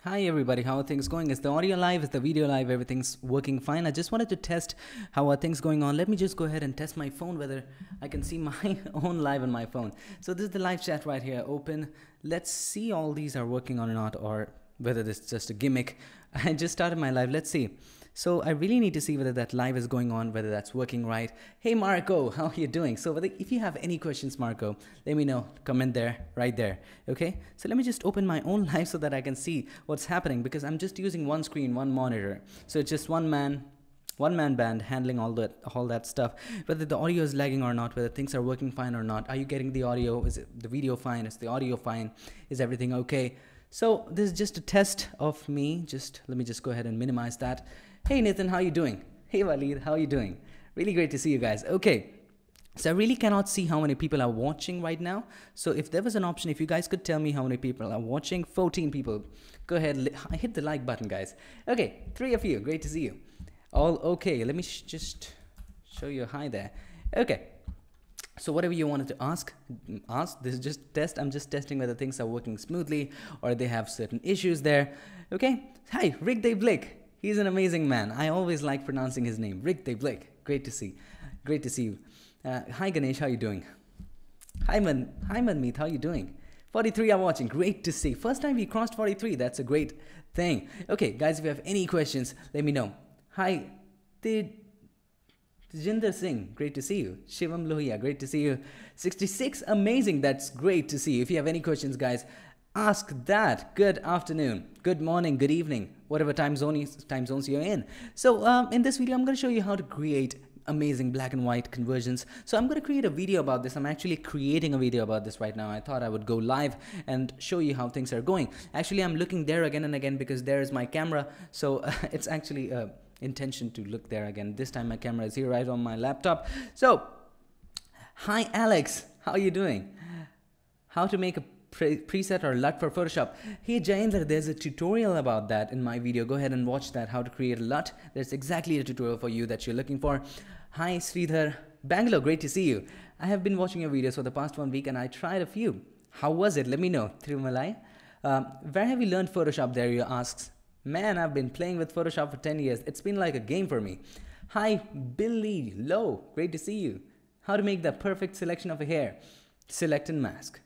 Hi everybody, how are things going? Is the audio live? Is the video live? Everything's working fine. I just wanted to test how are things going on. Let me just go ahead and test my phone whether I can see my own live on my phone. So this is the live chat right here open. Let's see all these are working or not, or whether this is just a gimmick. I just started my live. Let's see. So I really need to see whether that live is going on, whether that's working right. Hey Marco, how are you doing? So if you have any questions, Marco, let me know. Comment there, right there. Okay. So let me just open my own live so that I can see what's happening, because I'm just using one screen, one monitor. So it's just one man band handling all that stuff. Whether the audio is lagging or not, whether things are working fine or not. Are you getting the audio? Is it the video fine? Is the audio fine? Is everything okay? So this is just a test of me. Let me just go ahead and minimize that. Hey Nathan, how you doing? Hey Walid, how you doing? Really great to see you guys. Okay, so I really cannot see how many people are watching right now. So if there was an option, if you guys could tell me how many people are watching, 14 people. Go ahead, hit the like button, guys. Okay, 3 of you, great to see you. All okay, let me just show you a hi there. Okay, so whatever you wanted to ask. This is just test. I'm just testing whether things are working smoothly or they have certain issues there. Okay, hi, Rick Day Blake. He's an amazing man. I always like pronouncing his name. Rick Day Blake. Great to see. Great to see you. Hi Ganesh, how you doing? Hi Manmeet, how you doing? 43 are watching. Great to see. First time we crossed 43. That's a great thing. Okay, guys, if you have any questions, let me know. Hi, Jinder Singh, great to see you. Shivam Lohia, great to see you. 66, amazing. That's great to see you. If you have any questions, guys, ask that. Good afternoon, good morning, good evening, whatever time zones you're in. So in this video, I'm going to show you how to create amazing black and white conversions. So I'm going to create a video about this. I'm actually creating a video about this right now. I thought I would go live and show you how things are going. Actually, I'm looking there again and again because there is my camera. So it's actually intention to look there again. This time my camera is here right on my laptop. So hi Alex, how are you doing? How to make a preset or LUT for Photoshop. Hey Jayendra, there's a tutorial about that in my video. Go ahead and watch that, how to create a LUT. There's exactly a tutorial for you that you're looking for. Hi Sridhar, Bangalore, great to see you. I have been watching your videos for the past 1 week and I tried a few. How was it? Let me know. Thirumalai. Where have you learned Photoshop there, you asks. Man, I've been playing with Photoshop for 10 years. It's been like a game for me. Hi Billy Low, great to see you. How to make the perfect selection of a hair. Select and mask.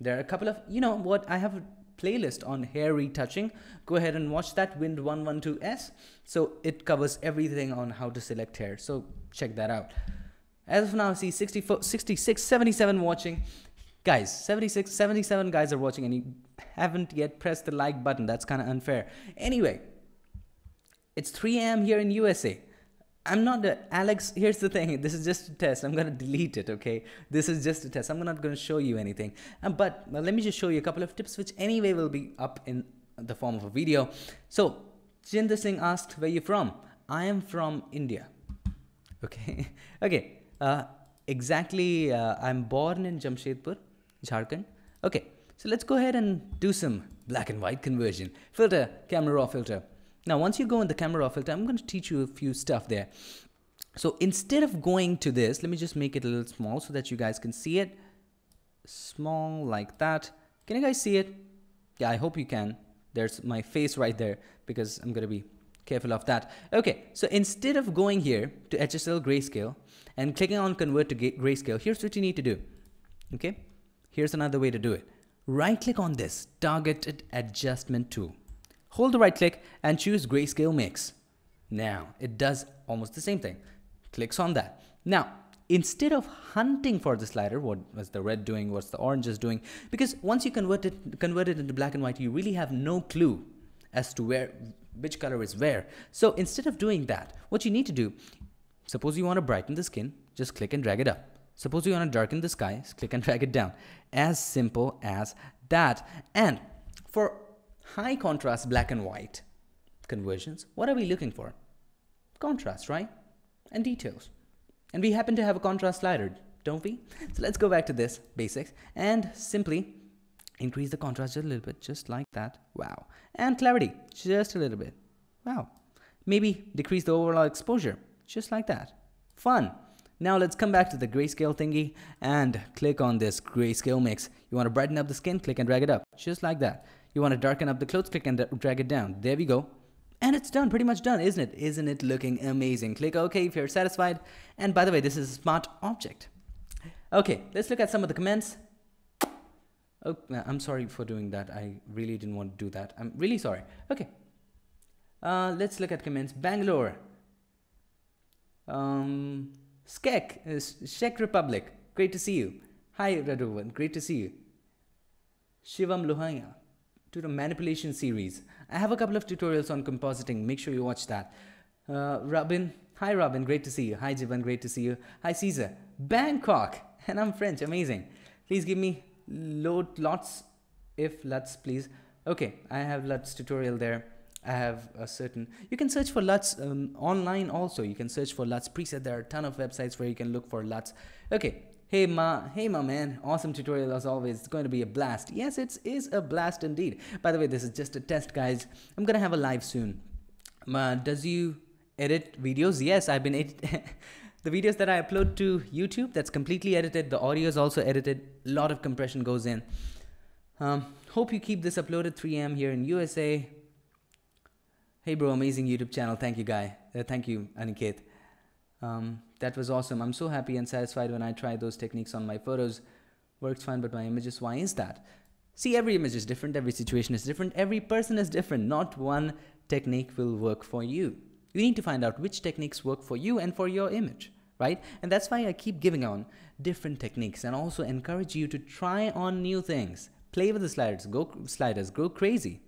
There are a couple of, you know what, I have a playlist on hair retouching. Go ahead and watch that, Wind112S. So it covers everything on how to select hair. So check that out. As of now, I see 64, 66, 77 watching. Guys, 76, 77 guys are watching and you haven't yet pressed the like button. That's kind of unfair. Anyway, it's 3 a.m. here in USA. I'm not Alex, here's the thing, this is just a test. I'm going to delete it, okay? This is just a test. I'm not going to show you anything. But let me just show you a couple of tips, which anyway will be up in the form of a video. So, Jinder Singh asked, where are you from? I am from India. Okay. Okay. Exactly, I'm born in Jamshedpur, Jharkhand. Okay. So let's go ahead and do some black and white conversion. Filter, camera raw filter. Now, once you go in the camera raw filter, I'm going to teach you a few stuff there. So instead of going to this, let me just make it a little small so that you guys can see it. Small like that. Can you guys see it? Yeah, I hope you can. There's my face right there because I'm going to be careful of that. Okay, so instead of going here to HSL grayscale and clicking on convert to grayscale, here's what you need to do. Okay, here's another way to do it. Right click on this targeted adjustment tool. Hold the right click and choose grayscale mix. Now it does almost the same thing. Clicks on that. Now instead of hunting for the slider, what was the red doing, what's the orange is doing, because once you convert it into black and white, you really have no clue as to which color is where. So instead of doing that, what you need to do, suppose you want to brighten the skin, just click and drag it up. Suppose you want to darken the sky, click and drag it down. As simple as that. And for high contrast black and white conversions, what are we looking for? Contrast, right? And details. And we happen to have a contrast slider, don't we? So let's go back to this basics and simply increase the contrast just a little bit, just like that. Wow. And clarity, just a little bit. Wow. Maybe decrease the overall exposure, just like that. Fun. Now let's come back to the grayscale thingy and click on this grayscale mix. You want to brighten up the skin, click and drag it up, just like that. You want to darken up the clothes, click and drag it down. There we go. And it's done, pretty much done, isn't it? Isn't it looking amazing? Click OK if you're satisfied. And by the way, this is a smart object. Okay, let's look at some of the comments. Oh, I'm sorry for doing that. I really didn't want to do that. I'm really sorry. Okay. Let's look at comments. Bangalore. Czech Republic. Great to see you. Hi, Radovan. Great to see you. Shivam Lohaya. To the manipulation series. I have a couple of tutorials on compositing. Make sure you watch that. Robin. Hi, Robin. Great to see you. Hi, Jivan. Great to see you. Hi, Caesar. Bangkok. And I'm French. Amazing. Please give me lots, if LUTs, please. Okay, I have LUTs tutorial there. I have a certain, you can search for LUTs online also. You can search for LUTs preset. There are a ton of websites where you can look for LUTs. Okay, hey ma man, awesome tutorial as always. It's going to be a blast. Yes, it is a blast indeed. By the way, this is just a test, guys. I'm gonna have a live soon. Does you edit videos? Yes, I've been editing. The videos that I upload to YouTube, that's completely edited. The audio is also edited. A lot of compression goes in. Hope you keep this uploaded 3 a.m. here in USA. Hey bro, amazing YouTube channel. Thank you, guy. Thank you, Aniket. That was awesome. I'm so happy and satisfied when I try those techniques on my photos. Works fine, but my images, why is that? See, every image is different. Every situation is different. Every person is different. Not one technique will work for you. You need to find out which techniques work for you and for your image, right? And that's why I keep giving on different techniques and also encourage you to try on new things. Play with the sliders, go crazy.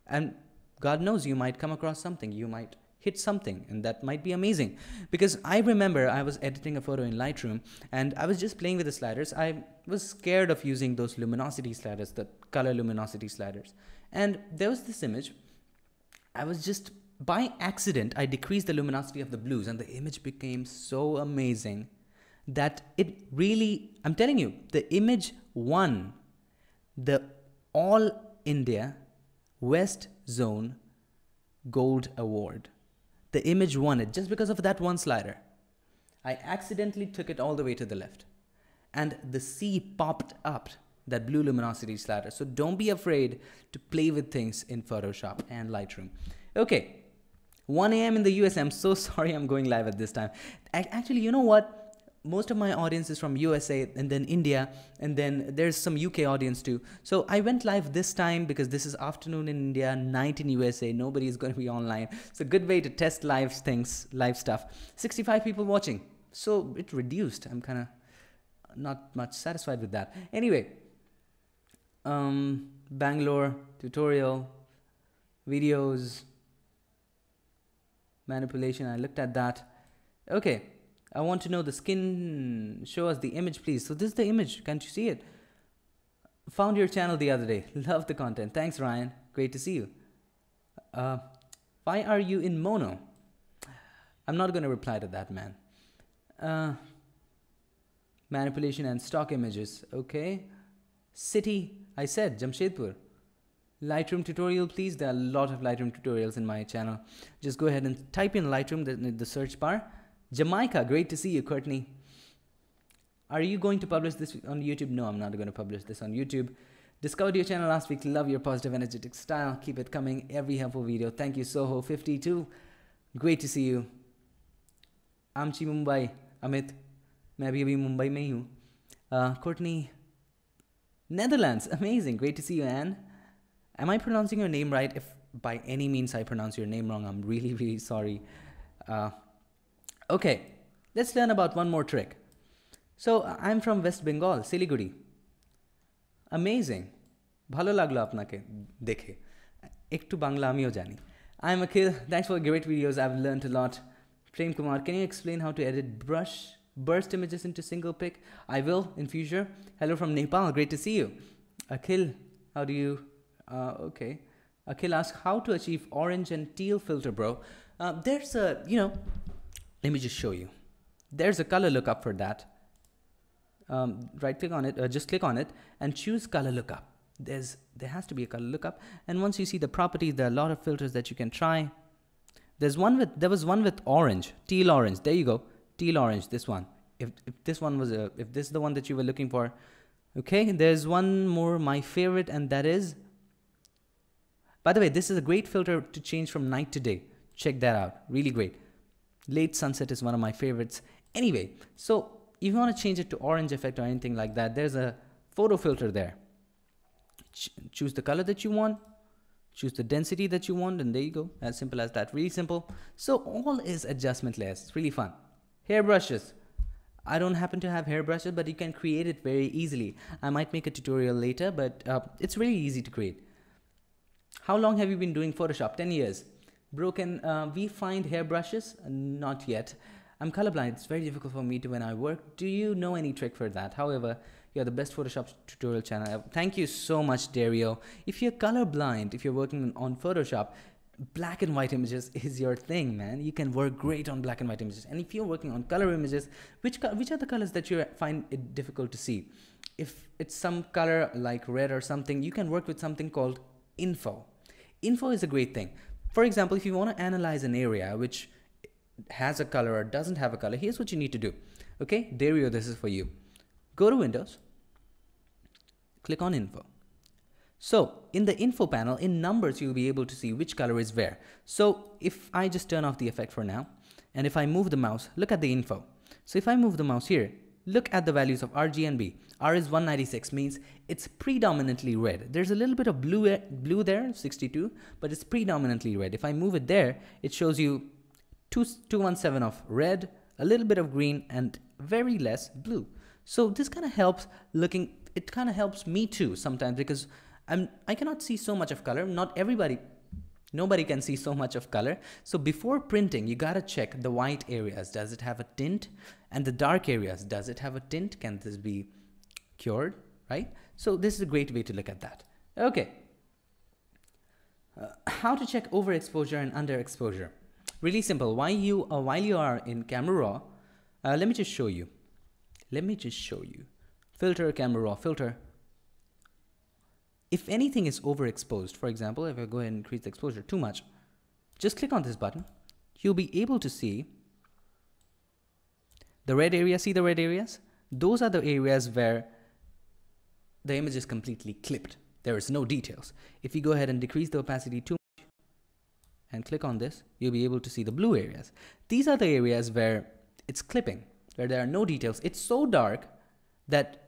And God knows you might come across something, you might hit something, and that might be amazing. Because I remember I was editing a photo in Lightroom and I was just playing with the sliders. I was scared of using those luminosity sliders, the color luminosity sliders. And there was this image, I was just, by accident, I decreased the luminosity of the blues and the image became so amazing that it really, I'm telling you, the image won the All India West Zone Gold Award. The image won it just because of that one slider. I accidentally took it all the way to the left and the sea popped up, that blue luminosity slider. So don't be afraid to play with things in Photoshop and Lightroom. Okay. 1 a.m. in the US. I'm so sorry I'm going live at this time. Actually, you know what? Most of my audience is from USA and then India, and then there's some UK audience too. So I went live this time because this is afternoon in India, night in USA. Nobody is going to be online. It's a good way to test live things, live stuff. 65 people watching. So it reduced. I'm kind of not much satisfied with that. Anyway, Bangalore tutorial, videos, manipulation, I looked at that. Okay, I want to know the skin. Show us the image, please. So this is the image. Can't you see it? Found your channel the other day. Love the content. Thanks, Ryan. Great to see you. Why are you in mono? I'm not going to reply to that, man. Manipulation and stock images. Okay. City, I said, Jamshedpur. Lightroom tutorial, please. There are a lot of Lightroom tutorials in my channel. Just go ahead and type in Lightroom in the search bar. Jamaica, great to see you, Courtney. Are you going to publish this on YouTube? No, I'm not going to publish this on YouTube. Discovered your channel last week. Love your positive, energetic style. Keep it coming. Every helpful video. Thank you, Soho52. Great to see you. Amchi Mumbai. Amit. मैं भी अभी मुंबई में ही हूँ. Courtney. Netherlands. Amazing. Great to see you, Anne. Am I pronouncing your name right? If by any means I pronounce your name wrong, I'm really, really sorry. Okay, let's learn about one more trick. So I'm from West Bengal, Siliguri. Amazing. Bhalo laglo apnake dekhe. Ektu Bangla amio jani. I'm Akhil. Thanks for great videos. I've learned a lot. Prem Kumar, can you explain how to edit burst images into single pic? I will in future. Hello from Nepal. Great to see you. Akhil, how do you... okay. Akhil asks, how to achieve orange and teal filter, bro? There's a, let me just show you. There's a color lookup for that. Right click on it, just click on it and choose color lookup. There has to be a color lookup. And once you see the properties, there are a lot of filters that you can try. There was one with orange, teal orange. There you go. Teal orange, this one. If this is the one that you were looking for. Okay, there's one more, my favorite, and that is By the way, this is a great filter to change from night to day. Check that out. Really great. Late sunset is one of my favorites. Anyway, so if you want to change it to orange effect or anything like that, there's a photo filter there. Choose the color that you want, choose the density that you want, and there you go. As simple as that. Really simple. So all is adjustment layers. It's really fun. Hairbrushes. I don't happen to have hairbrushes, but you can create it very easily. I might make a tutorial later, but it's really easy to create. How long have you been doing Photoshop? 10 years. Bro, can we find hairbrushes? Not yet. I'm colorblind. It's very difficult for me to when I work. Do you know any trick for that? However, you're the best Photoshop tutorial channel ever. Thank you so much, Dario. If you're colorblind, if you're working on Photoshop, black and white images is your thing, man. You can work great on black and white images. And if you're working on color images, which are the colors that you find it difficult to see? If it's some color like red or something, you can work with something called info. Info is a great thing. For example, if you want to analyze an area which has a color or doesn't have a color, here's what you need to do. Okay, Dario, this is for you. Go to Windows, click on Info. So in the info panel, in numbers, you'll be able to see which color is where. So if I just turn off the effect for now, and if I move the mouse, look at the info. So if I move the mouse here, look at the values of R, G, and B. R is 196, means it's predominantly red. There's a little bit of blue there, 62, but it's predominantly red. If I move it there, it shows you 217 of red, a little bit of green, and very less blue. So this kind of helps it kind of helps me too sometimes, because I cannot see so much of color. Nobody can see so much of color. So before printing, you gotta check the white areas. Does it have a tint? And the dark areas, does it have a tint? Can this be cured, right? So this is a great way to look at that. Okay. How to check overexposure and underexposure? Really simple. While you are in Camera Raw, let me just show you. Filter, Camera Raw, filter. If anything is overexposed, for example, if I go ahead and increase the exposure too much, just click on this button. You'll be able to see the red area. See the red areas? Those are the areas where the image is completely clipped. There is no details. If you go ahead and decrease the opacity too much and click on this, you'll be able to see the blue areas. These are the areas where it's clipping, where there are no details. It's so dark that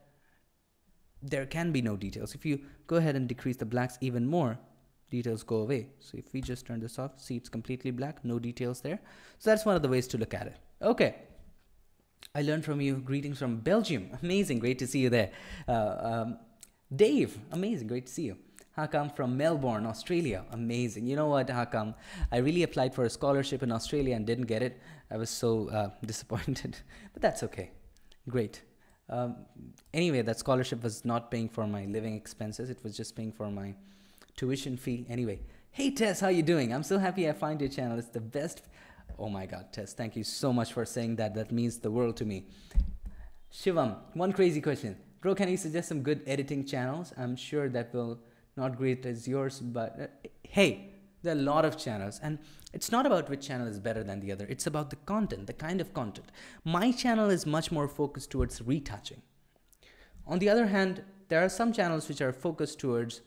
there can be no details. If you go ahead and decrease the blacks even more, details go away. So if we just turn this off, see it's completely black, no details there. So that's one of the ways to look at it. Okay. I learned from you. Greetings from Belgium. Amazing. Great to see you there. Dave. Amazing. Great to see you. Hakam from Melbourne, Australia. Amazing. You know what, Hakam? I really applied for a scholarship in Australia and didn't get it. I was so disappointed. But that's okay. Great. Anyway, that scholarship was not paying for my living expenses. It was just paying for my tuition fee. Anyway. Hey, Tess. How you doing? I'm so happy I find your channel. It's the best. Oh my God, Tess, thank you so much for saying that. That means the world to me. Shivam, one crazy question. Bro, can you suggest some good editing channels? I'm sure that will not great as yours, but hey, there are a lot of channels, and it's not about which channel is better than the other. It's about the content, the kind of content. My channel is much more focused towards retouching. On the other hand, there are some channels which are focused towards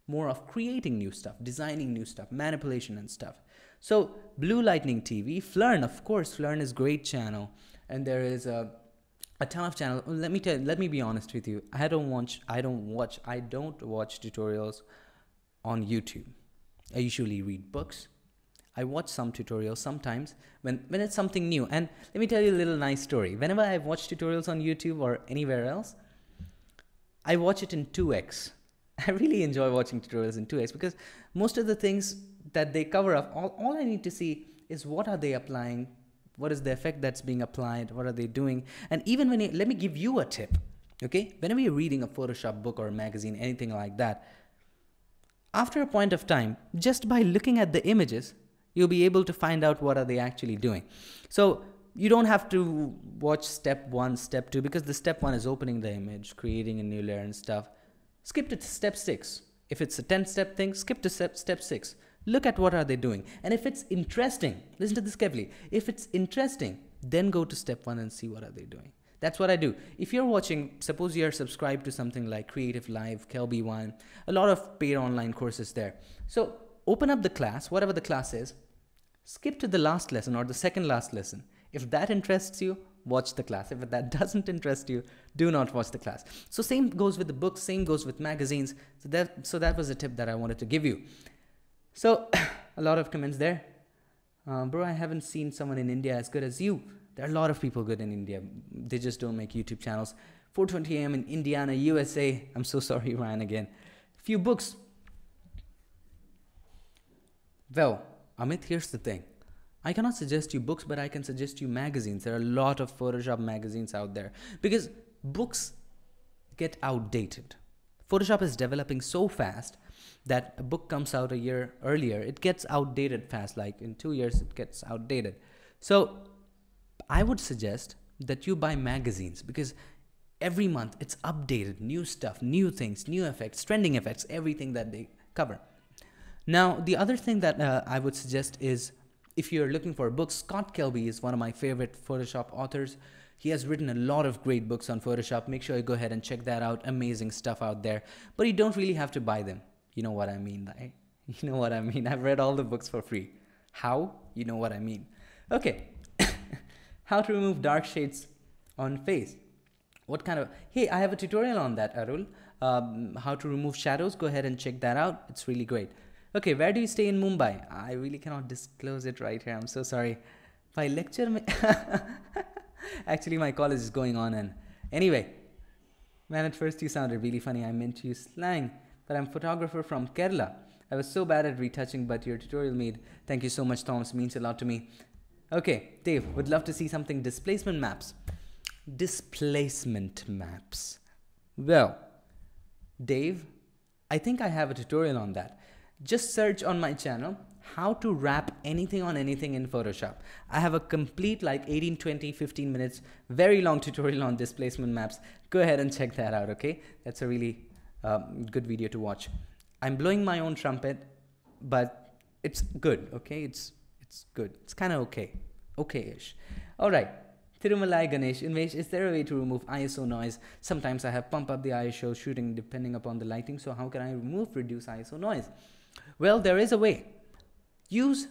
more of creating new stuff, designing new stuff, manipulation and stuff. So Blue Lightning TV, Flern, of course, Flern is great channel, and there is a ton of channel. Let me be honest with you. I don't watch tutorials on YouTube. I usually read books. I watch some tutorials sometimes when it's something new. And let me tell you a little nice story. Whenever I've watched tutorials on YouTube or anywhere else, I watch it in 2x. I really enjoy watching tutorials in 2x because most of the things that they cover up, all I need to see is what are they applying, what is the effect that's being applied, what are they doing. And even let me give you a tip, okay? Whenever you're reading a Photoshop book or a magazine, anything like that, after a point of time, just by looking at the images, you'll be able to find out what are they actually doing. So you don't have to watch step 1, step 2, because the step 1 is opening the image, creating a new layer and stuff. Skip to step 6. If it's a 10-step thing, skip to step 6. Look at what are they doing. And if it's interesting, listen to this carefully. If it's interesting, then go to step 1 and see what are they doing. That's what I do. If you're watching, suppose you're subscribed to something like Creative Live, Kelby One, a lot of paid online courses there. So open up the class, whatever the class is, skip to the last lesson or the second last lesson. If that interests you, watch the class. If that doesn't interest you, do not watch the class. So same goes with the books, same goes with magazines. So that was a tip that I wanted to give you. So a lot of comments there. Bro, I haven't seen someone in India as good as you. There are a lot of people good in India. They just don't make YouTube channels. 4:20 a.m. in Indiana, USA. I'm so sorry, Ryan, again. Few books. Well, Amit, here's the thing. I cannot suggest you books, but I can suggest you magazines. There are a lot of Photoshop magazines out there because books get outdated. Photoshop is developing so fast that a book comes out a year earlier. It gets outdated fast, like in 2 years, it gets outdated. So I would suggest that you buy magazines because every month it's updated, new stuff, new things, new effects, trending effects, everything that they cover. Now, the other thing that I would suggest is if you're looking for books, Scott Kelby is one of my favorite Photoshop authors. He has written a lot of great books on Photoshop. Make sure you go ahead and check that out. Amazing stuff out there. But you don't really have to buy them. You know what I mean, right? You know what I mean. I've read all the books for free. How? You know what I mean. Okay. How to remove dark shades on face. What kind of... Hey, I have a tutorial on that, Arul. How to remove shadows. Go ahead and check that out. It's really great. Okay, where do you stay in Mumbai? I really cannot disclose it right here. I'm so sorry. My lecture... Actually, my college is going on and... Anyway, man, at first you sounded really funny. I meant to use slang, but I'm a photographer from Kerala. I was so bad at retouching, but your tutorial made... Thank you so much, Thomas. Means a lot to me. Okay, Dave, would love to see something. Displacement maps. Displacement maps. Well, Dave, I think I have a tutorial on that. Just search on my channel how to wrap anything on anything in Photoshop. I have a complete like 18, 20, 15 minutes, very long tutorial on displacement maps. Go ahead and check that out, okay? That's a really good video to watch. I'm blowing my own trumpet, but it's good, okay? It's good. It's kind of okay. Okay-ish. All right. Thirumalai Ganesh, Invesh, is there a way to remove ISO noise? Sometimes I have pump up the ISO shooting depending upon the lighting. So how can I reduce ISO noise? Well, there is a way. Use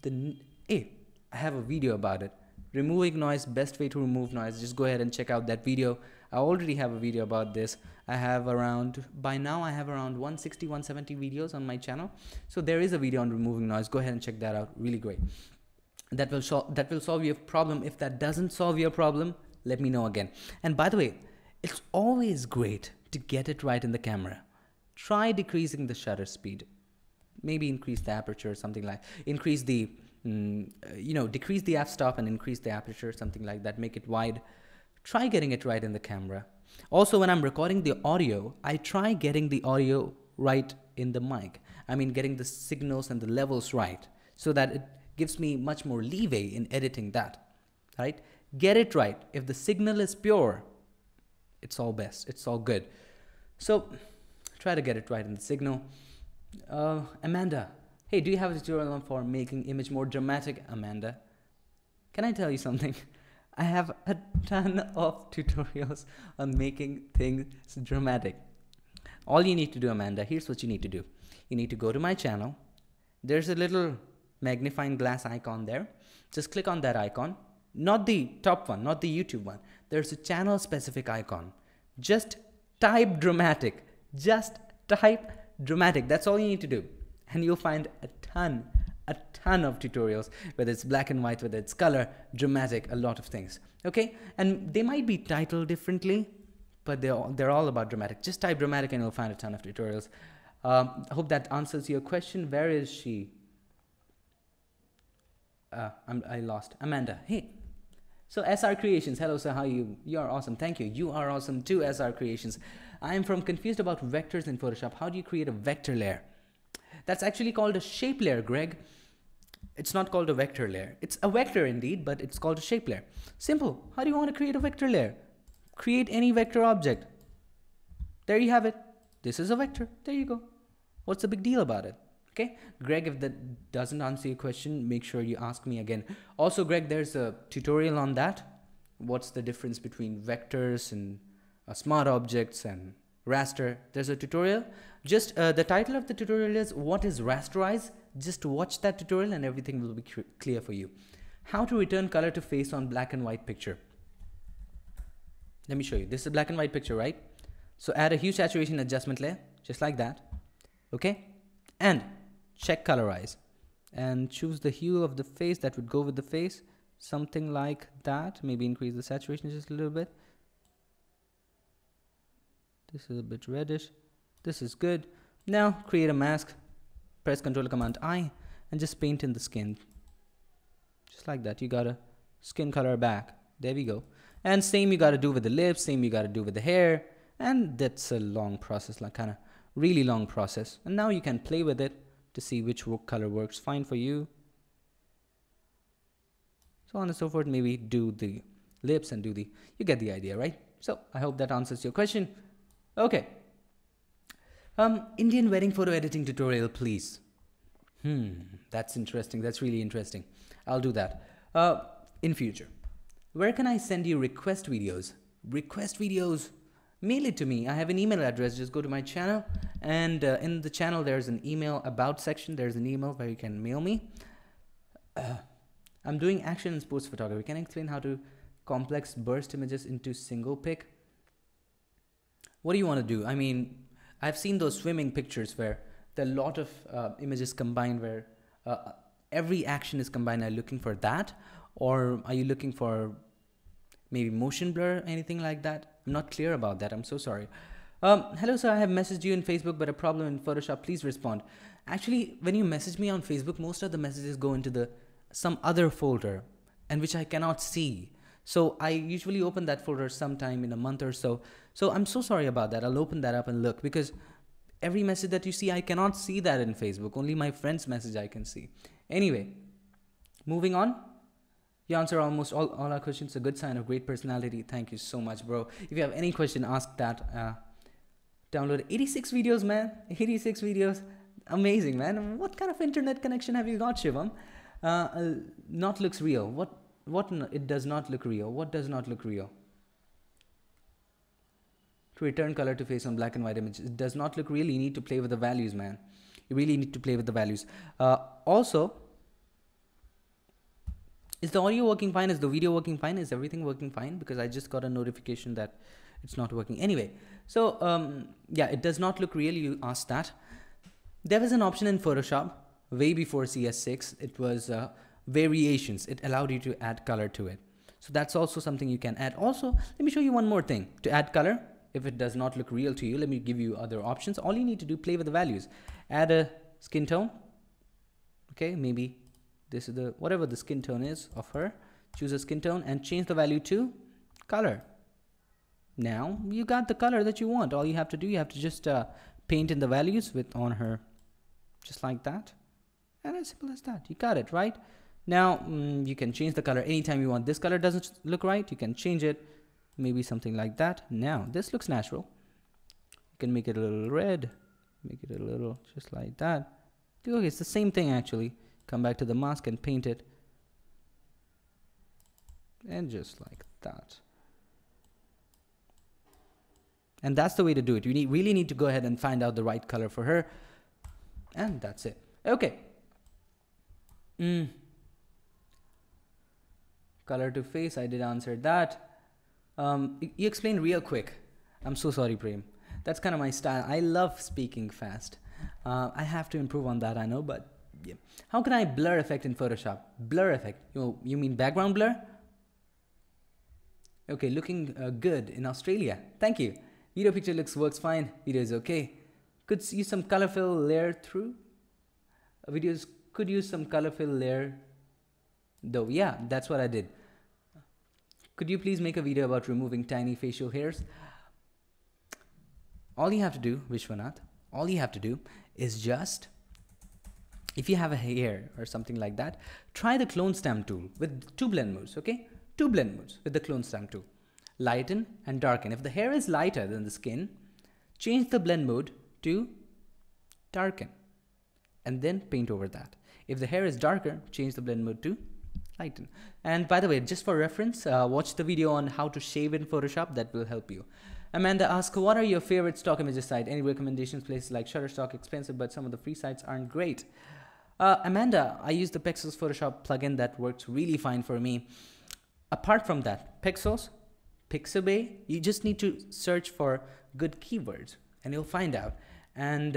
the... Hey, I have a video about it. Removing noise, best way to remove noise. Just go ahead and check out that video. I already have a video about this. I have around, by now I have around 160, 170 videos on my channel. So there is a video on removing noise. Go ahead and check that out. Really great. That will solve your problem. If that doesn't solve your problem, let me know again. And by the way, it's always great to get it right in the camera. Try decreasing the shutter speed. Maybe increase the aperture, something like, increase the, decrease the f-stop and increase the aperture, something like that, make it wide. Try getting it right in the camera. Also, when I'm recording the audio, I try getting the audio right in the mic. I mean, getting the signals and the levels right so that it gives me much more leeway in editing that, right? Get it right. If the signal is pure, it's all best. It's all good. So try to get it right in the signal. Amanda, hey, do you have a tutorial for making image more dramatic? Amanda, can I tell you something? I have a ton of tutorials on making things dramatic. All you need to do, Amanda, here's what you need to do. You need to go to my channel. There's a little magnifying glass icon there. Just click on that icon. Not the top one, not the YouTube one. There's a channel specific icon. Just type dramatic. Just type dramatic. That's all you need to do. And you'll find a ton of tutorials, whether it's black and white, whether it's color, dramatic, a lot of things. Okay? And they might be titled differently, but they're all about dramatic. Just type dramatic and you'll find a ton of tutorials. I hope that answers your question. Where is she? I lost. Amanda, hey. So SR Creations, hello sir, how are you? You are awesome, thank you. You are awesome too, SR Creations. I am confused about vectors in Photoshop. How do you create a vector layer? That's actually called a shape layer, Greg. It's not called a vector layer. It's a vector indeed, but it's called a shape layer. Simple. How do you want to create a vector layer? Create any vector object. There you have it. This is a vector. There you go. What's the big deal about it? Okay, Greg, if that doesn't answer your question, make sure you ask me again. Also, Greg, there's a tutorial on that. What's the difference between vectors and smart objects and raster. There's a tutorial. Just the title of the tutorial is what is rasterize. Just watch that tutorial and everything will be clear for you. How to return color to face on black and white picture. Let me show you. This is a black and white picture, right? So add a hue saturation adjustment layer, just like that. Okay? And check colorize. And choose the hue of the face that would go with the face. Something like that. Maybe increase the saturation just a little bit. This is a bit reddish. This is good. Now create a mask. Press Ctrl Command I and just paint in the skin. Just like that. You got a skin color back. There we go. And same you got to do with the lips. Same you got to do with the hair. And that's a long process, like kind of really long process. And now you can play with it to see which color works fine for you. So on and so forth. Maybe do the lips and do the, you get the idea, right? So I hope that answers your question. Okay. Indian wedding photo editing tutorial, please. That's interesting. That's really interesting. I'll do that in future. Where can I send you request videos? Request videos, mail it to me. I have an email address. Just go to my channel, and in the channel there's an email about section. There's an email where you can mail me. I'm doing action and sports photography. Can I explain how to complex burst images into single pic? What do you want to do? I mean, I've seen those swimming pictures where there are a lot of images combined, where every action is combined. Are you looking for that? Or are you looking for maybe motion blur, anything like that? I'm not clear about that. I'm so sorry. Hello, sir. I have messaged you in Facebook, but a problem in Photoshop. Please respond. Actually, when you message me on Facebook, most of the messages go into some other folder, and which I cannot see. So I usually open that folder sometime in a month or so. So I'm so sorry about that. I'll open that up and look, because every message that you see, I cannot see that in Facebook. Only my friend's message I can see. Anyway, moving on. You answer almost all our questions. A good sign of great personality. Thank you so much, bro. If you have any question, ask that. Download 86 videos, man. 86 videos. Amazing, man. What kind of internet connection have you got, Shivam? Not looks real. What it does not look real. What does not look real? To return color to face on black and white image. It does not look real. You need to play with the values, man. You really need to play with the values. Also, is the audio working fine? Is the video working fine? Is everything working fine? Because I just got a notification that it's not working. Anyway, so yeah, it does not look real. You asked that. There was an option in Photoshop way before CS6. It was variations. It allowed you to add color to it. So that's also something you can add. Also, let me show you one more thing. To add color, if it does not look real to you, let me give you other options. All you need to do, play with the values. Add a skin tone. Okay, maybe this is the whatever the skin tone is of her. Choose a skin tone and change the value to color. Now you got the color that you want. All you have to do, you have to just paint in the values on her, just like that. And as simple as that. You got it, right? Now you can change the color anytime you want. This color doesn't look right. You can change it. Maybe something like that. Now this looks natural. You can make it a little red. Make it a little just like that. Okay, it's the same thing actually. Come back to the mask and paint it. And just like that. And that's the way to do it. You really need to go ahead and find out the right color for her. And that's it. Okay. Color to face, I did answer that. You explained real quick. I'm so sorry, Prem. That's kind of my style. I love speaking fast. I have to improve on that, I know, but yeah. How can I blur effect in Photoshop? Blur effect. You mean background blur? Okay, looking good in Australia. Thank you. Video picture works fine. Video is okay. Could use some color fill layer through. Videos could use some color fill layer though. Yeah, that's what I did. Could you please make a video about removing tiny facial hairs? All you have to do, Vishwanath, all you have to do is just, if you have a hair or something like that, try the clone stamp tool with 2 blend modes, okay? 2 blend modes with the clone stamp tool. Lighten and darken. If the hair is lighter than the skin, change the blend mode to darken and then paint over that. If the hair is darker, change the blend mode to lighten. And by the way, just for reference, watch the video on how to shave in Photoshop. That will help you. Amanda asks, what are your favorite stock images site? Any recommendations? Places like Shutterstock, expensive, but some of the free sites aren't great. Amanda, I use the Pexels Photoshop plugin that works really fine for me. Apart from that, Pexels, Pixabay, you just need to search for good keywords and you'll find out. And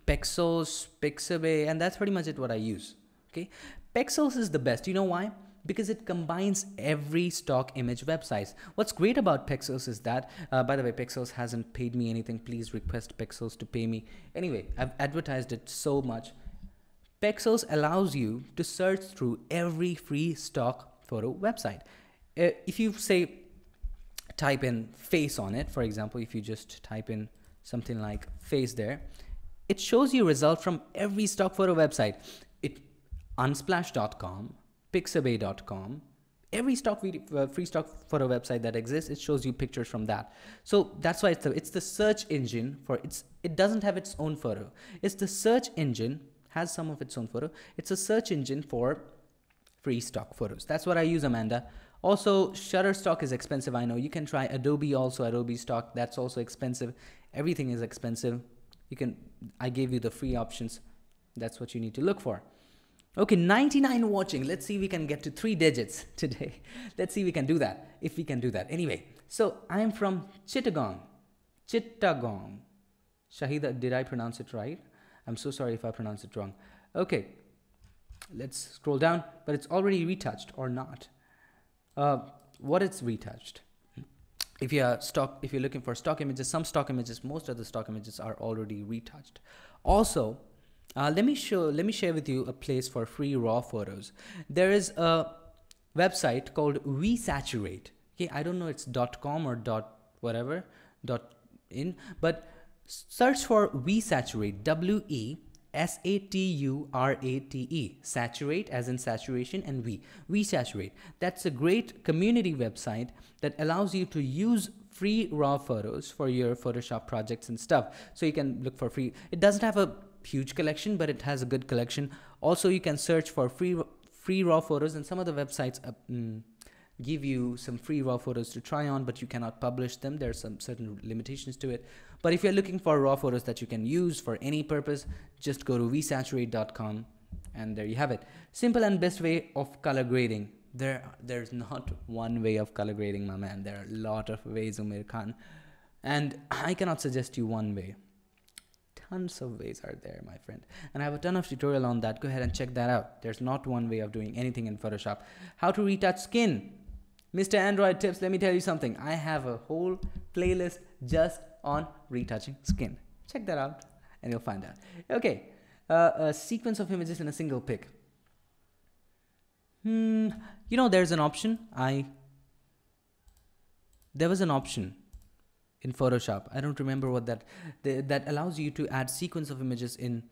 Pexels, Pixabay, and that's pretty much it what I use. Okay, Pexels is the best. You know why? Because it combines every stock image website. What's great about Pexels is that, by the way, Pexels hasn't paid me anything. Please request Pexels to pay me. Anyway, I've advertised it so much. Pexels allows you to search through every free stock photo website. If you say, type in face on it, for example, if you just type in something like face there, it shows you results from every stock photo website. Unsplash.com, Pixabay.com, every stock free stock photo website that exists, it shows you pictures from that. So that's why it's the search engine for it doesn't have its own photo. It's the search engine, has some of its own photo. It's a search engine for free stock photos. That's what I use, Amanda. Also, Shutterstock is expensive. I know you can try Adobe also, Adobe Stock. That's also expensive. Everything is expensive. I gave you the free options. That's what you need to look for. Okay, 99 watching. Let's see if we can get to 3 digits today. Let's see if we can do that. If we can do that. Anyway, so I'm from Chittagong. Chittagong. Shahida, did I pronounce it right? I'm so sorry if I pronounced it wrong. Okay, let's scroll down, but it's already retouched or not. What it's retouched? If you're looking for stock images, most of the stock images are already retouched. Also, let me share with you a place for free raw photos. There is a website called WeSaturate. Okay, I don't know it's .com or whatever .in, but search for WeSaturate, WeSaturate, saturate as in saturation, and WeSaturate. That's a great community website that allows you to use free raw photos for your Photoshop projects and stuff. So you can look for free. It doesn't have a huge collection, but it has a good collection. Also, you can search for free raw photos, and some of the websites give you some free raw photos to try on, but you cannot publish them. There are some certain limitations to it. But if you're looking for raw photos that you can use for any purpose, just go to wesaturate.com and there you have it. Simple and best way of color grading. There's not one way of color grading, my man. There are a lot of ways, Umair Khan. And I cannot suggest you one way. Tons of ways are there, my friend. And I have a ton of tutorial on that. Go ahead and check that out. There's not one way of doing anything in Photoshop. How to retouch skin. Mr. Android Tips, let me tell you something. I have a whole playlist just on retouching skin. Check that out and you'll find out. Okay, a sequence of images in a single pic. You know, there's an option. There was an option in Photoshop. I don't remember what that allows you to add sequence of images in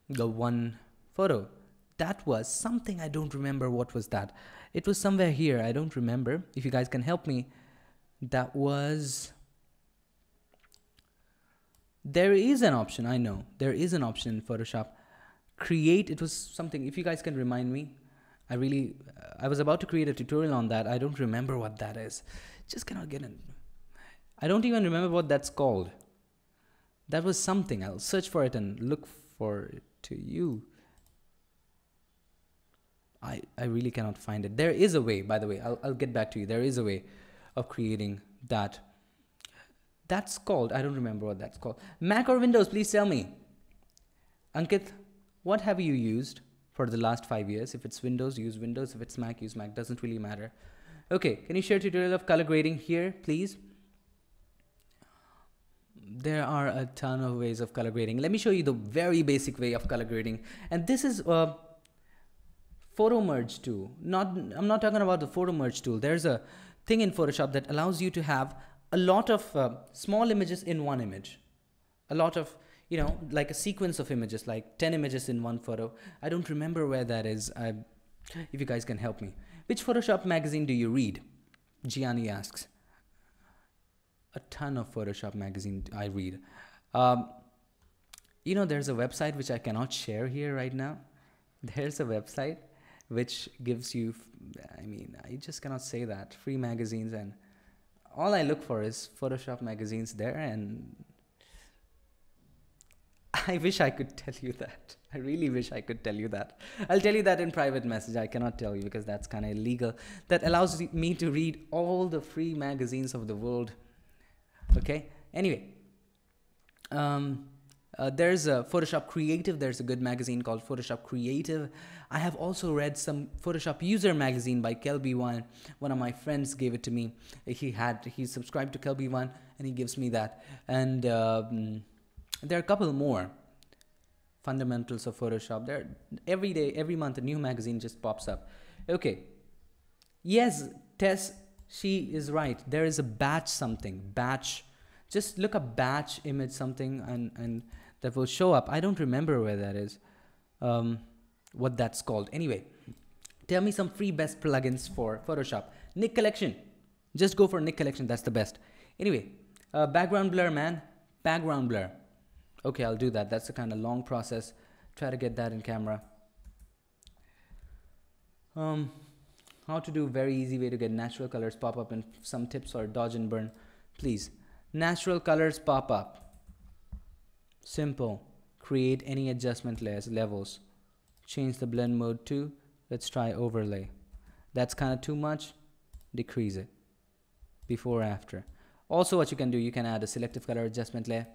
the one photo. That was something, I don't remember what was that. It was somewhere here, I don't remember. If you guys can help me, that was... There is an option, I know. There is an option in Photoshop. Create, it was something, if you guys can remind me. I was about to create a tutorial on that. I don't remember what that is. Just cannot get in. I don't even remember what that's called. That was something. I'll search for it and look for it to you. I really cannot find it. There is a way, by the way. I'll get back to you. There is a way of creating that. That's called, I don't remember what that's called. Mac or Windows, please tell me. Ankit, what have you used for the last 5 years? If it's Windows, use Windows. If it's Mac, use Mac. Doesn't really matter. Okay, can you share a tutorial of color grading here, please? There are a ton of ways of color grading. Let me show you the very basic way of color grading. And this is photo merge tool. I'm not talking about the photo merge tool. There's a thing in Photoshop that allows you to have a lot of small images in one image. A lot of, you know, like a sequence of images, like 10 images in one photo. I don't remember where that is. If you guys can help me. Which Photoshop magazine do you read? Gianni asks. A ton of Photoshop magazine I read. You know, there's a website which I cannot share here right now. There's a website which gives you, I mean, I just cannot say that, free magazines, and all I look for is Photoshop magazines there, and I wish I could tell you that. I really wish I could tell you that. I'll tell you that in private message. I cannot tell you because that's kind of illegal. That allows me to read all the free magazines of the world. Okay. Anyway, there's a Photoshop Creative. There's a good magazine called Photoshop Creative. I have also read some Photoshop User magazine by Kelby1. One of my friends gave it to me. He subscribed to Kelby1 and he gives me that. And there are a couple more. Fundamentals of Photoshop. There, every day, every month, a new magazine just pops up. Okay. Yes, Tess, she is right. There is a batch something. Batch. Just look up batch image something and that will show up. I don't remember where that is. What that's called. Anyway, tell me some free best plugins for Photoshop. Nick Collection. Just go for Nick Collection. That's the best. Anyway, background blur, man. Background blur. Okay, I'll do that. That's a kind of long process. Try to get that in camera. How to do very easy way to get natural colors pop up, and some tips or dodge and burn. Please. Natural colors pop up. Simple. Create any adjustment layers, levels. Change the blend mode to, let's try overlay. That's kind of too much. Decrease it. Before, after. Also what you can do, you can add a selective color adjustment layer.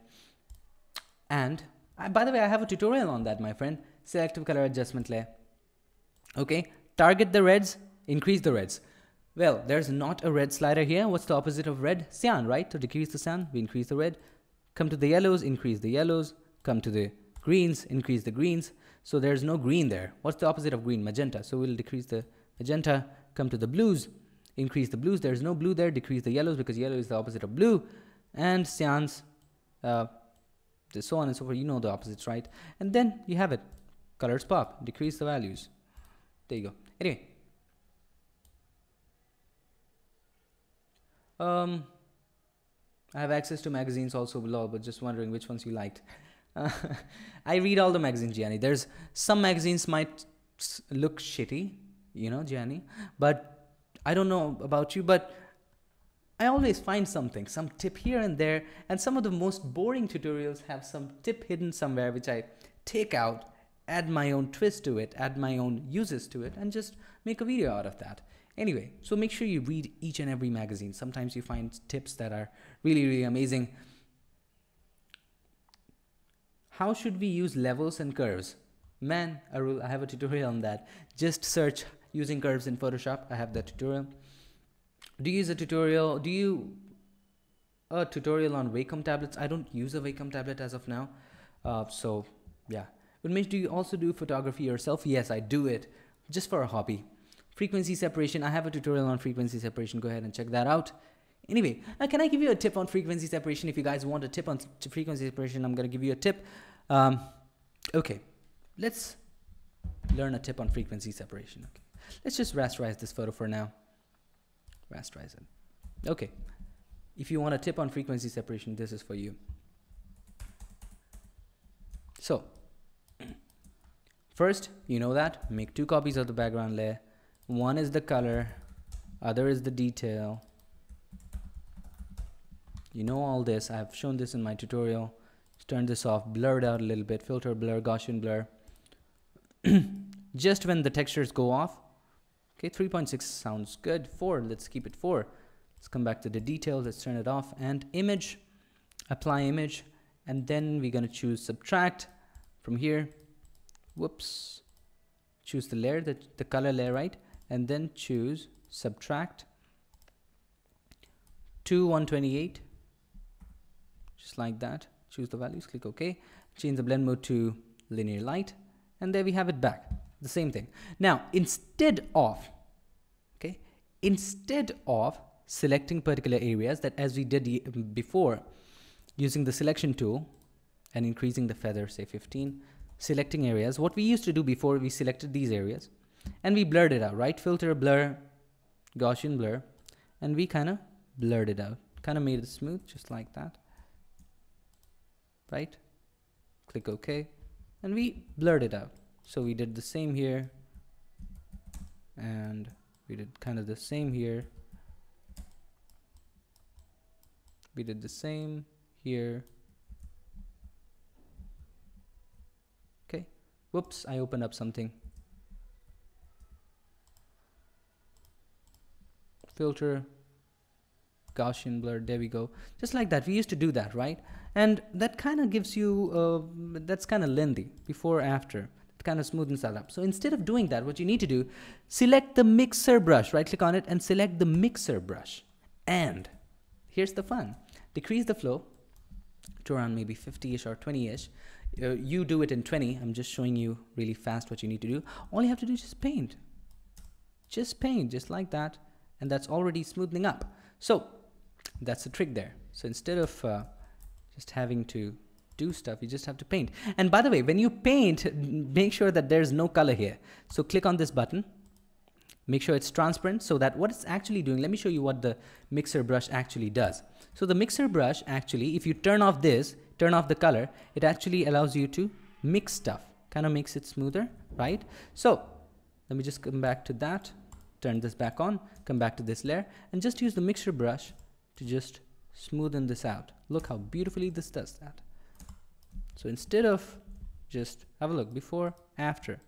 And by the way, I have a tutorial on that, my friend. Selective color adjustment layer. Okay, target the reds, increase the reds. Well, there's not a red slider here. What's the opposite of red? Cyan, right? To decrease the cyan, we increase the red. Come to the yellows, increase the yellows. Come to the greens, increase the greens. So there's no green there. What's the opposite of green? Magenta. So we'll decrease the magenta. Come to the blues, increase the blues. There's no blue there. Decrease the yellows because yellow is the opposite of blue. And cyans, so on and so forth. You know the opposites, right? And then you have it. Colors pop. Decrease the values. There you go. Anyway. I have access to magazines also below, but just wondering which ones you liked. I read all the magazines, Gianni. There's some magazines might look shitty, you know, Gianni, but I don't know about you, but I always find something, some tip here and there, and some of the most boring tutorials have some tip hidden somewhere, which I take out, add my own twist to it, add my own uses to it, and just make a video out of that. Anyway, so make sure you read each and every magazine. Sometimes you find tips that are really, really amazing. How should we use levels and curves? Man, Arul, I have a tutorial on that. Just search using curves in Photoshop. I have that tutorial. Do you use a tutorial? Do you a tutorial on Wacom tablets? I don't use a Wacom tablet as of now. So yeah. But Mitch, do you also do photography yourself? Yes, I do it just for a hobby. Frequency separation. I have a tutorial on frequency separation. Go ahead and check that out. Anyway, can I give you a tip on frequency separation? If you guys want a tip on frequency separation, I'm going to give you a tip. Okay, let's learn a tip on frequency separation. Okay. Let's just rasterize this photo for now. Rasterize it. Okay. If you want a tip on frequency separation, this is for you. So, first, you know that. Make 2 copies of the background layer. One is the color, other is the detail. You know all this. I have shown this in my tutorial. Just turn this off, blur it out a little bit, filter, blur, Gaussian blur. Just when the textures go off. Okay, 3.6 sounds good. 4, let's keep it 4. Let's come back to the detail, let's turn it off. And image, apply image. And then we're going to choose subtract from here. Whoops. Choose the layer, the color layer, right? And then choose subtract to 128. Just like that. Choose the values, click OK. Change the blend mode to linear light. And there we have it back. The same thing. Now, instead of selecting particular areas that as we did before, using the selection tool and increasing the feather, say 15, selecting areas, what we used to do before, we selected these areas and we blurred it out, right? Filter, blur, Gaussian blur, and we kind of blurred it out, kind of made it smooth, just like that, right? Click OK, and we blurred it out. So we did the same here, and we did kind of the same here. We did the same here. Okay. Whoops, I opened up something. Filter, Gaussian blur, there we go. Just like that, we used to do that, right? And that kind of gives you, that's kind of lengthy, before, after. It kind of smoothens that up. So instead of doing that, what you need to do, select the mixer brush, right click on it and select the mixer brush. And here's the fun. Decrease the flow to around maybe 50-ish or 20-ish. You do it in 20. I'm just showing you really fast what you need to do. All you have to do is just paint. Just paint, just like that. And that's already smoothing up. So that's the trick there. So instead of just having to do stuff, you just have to paint. And by the way, when you paint, make sure that there's no color here. So click on this button. Make sure it's transparent so that what it's actually doing, let me show you what the mixer brush actually does. So the mixer brush actually, if you turn off this, turn off the color, it actually allows you to mix stuff. Kind of makes it smoother, right? So let me just come back to that. Turn this back on, come back to this layer and just use the mixer brush to just smoothen this out. Look how beautifully this does that. So instead of just have a look before, after,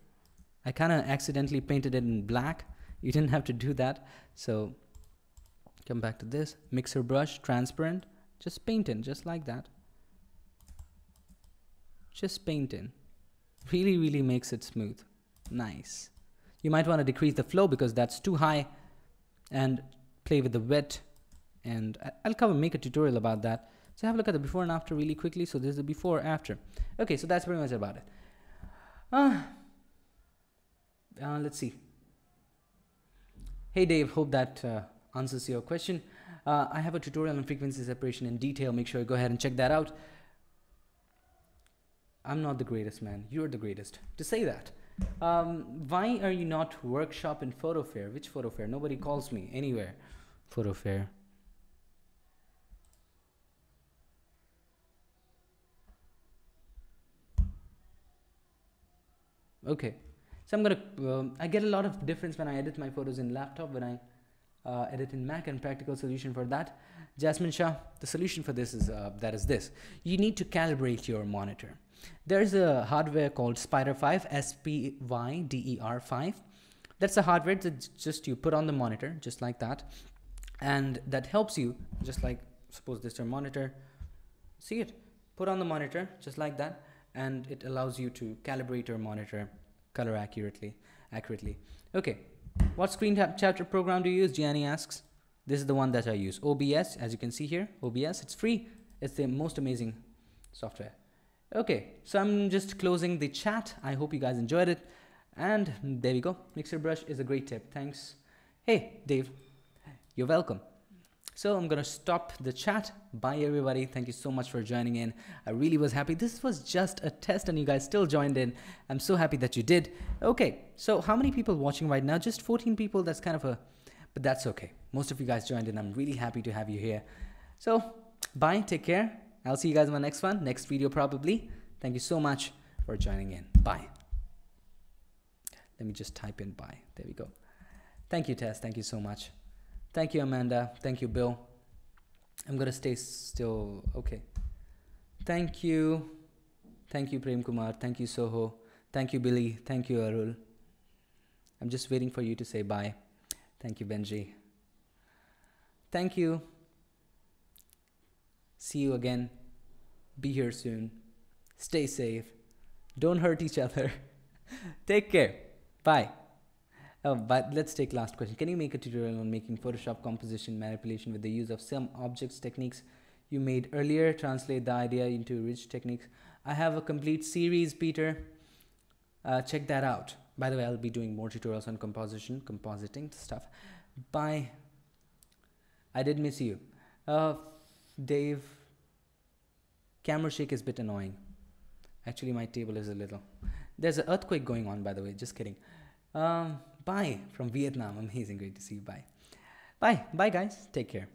I kind of accidentally painted it in black. You didn't have to do that. So come back to this mixer brush, transparent, just paint in just like that. Just paint in. Really, really makes it smooth. Nice. You might want to decrease the flow because that's too high and play with the wet, and I'll make a tutorial about that. So have a look at the before and after really quickly. So this is the before after. Okay, so that's pretty much about it. Let's see. Hey Dave, hope that answers your question. I have a tutorial on frequency separation in detail. Make sure you go ahead and check that out. I'm not the greatest, man. You're the greatest. To say that. Why are you not workshop in photo fair? Which photo fair? Nobody calls me anywhere. Photo fair. Okay, so I'm gonna I get a lot of difference when I edit my photos in laptop, when I edit in Mac, and practical solution for that, Jasmine Shah, the solution for this is this. You need to calibrate your monitor. There's a hardware called Spyder 5, SPYDER 5. That's a hardware that just you put on the monitor, just like that. And that helps you, just like, suppose this is your monitor. See it? Put on the monitor, just like that. And it allows you to calibrate your monitor color accurately. Okay, what screen capture program do you use? Gianni asks. This is the one that I use. OBS, as you can see here, OBS, it's free. It's the most amazing software. Okay, so I'm just closing the chat. I hope you guys enjoyed it. And there we go. Mixer brush is a great tip. Thanks. Hey, Dave, you're welcome. So I'm going to stop the chat. Bye, everybody. Thank you so much for joining in. I really was happy. This was just a test and you guys still joined in. I'm so happy that you did. Okay, so how many people watching right now? Just 14 people. That's kind of a, but that's okay. Most of you guys joined in. I'm really happy to have you here. So bye. Take care. I'll see you guys in my next one, next video probably. Thank you so much for joining in. Bye. Let me just type in bye. There we go. Thank you, Tess. Thank you so much. Thank you, Amanda. Thank you, Bill. I'm going to stay still. Okay. Thank you. Thank you, Prem Kumar. Thank you, Soho. Thank you, Billy. Thank you, Arul. I'm just waiting for you to say bye. Thank you, Benji. Thank you. See you again. Be here soon. Stay safe. Don't hurt each other. Take care. Bye. But let's take last question. Can you make a tutorial on making Photoshop composition manipulation with the use of some objects techniques you made earlier? Translate the idea into rich techniques. I have a complete series, Peter. Check that out. By the way, I'll be doing more tutorials on compositing stuff. Bye. I did miss you. Dave, camera shake is a bit annoying. Actually, my table is a little. There's an earthquake going on, by the way. Just kidding. Bye from Vietnam. Amazing. Great to see you. Bye. Bye. Bye, guys. Take care.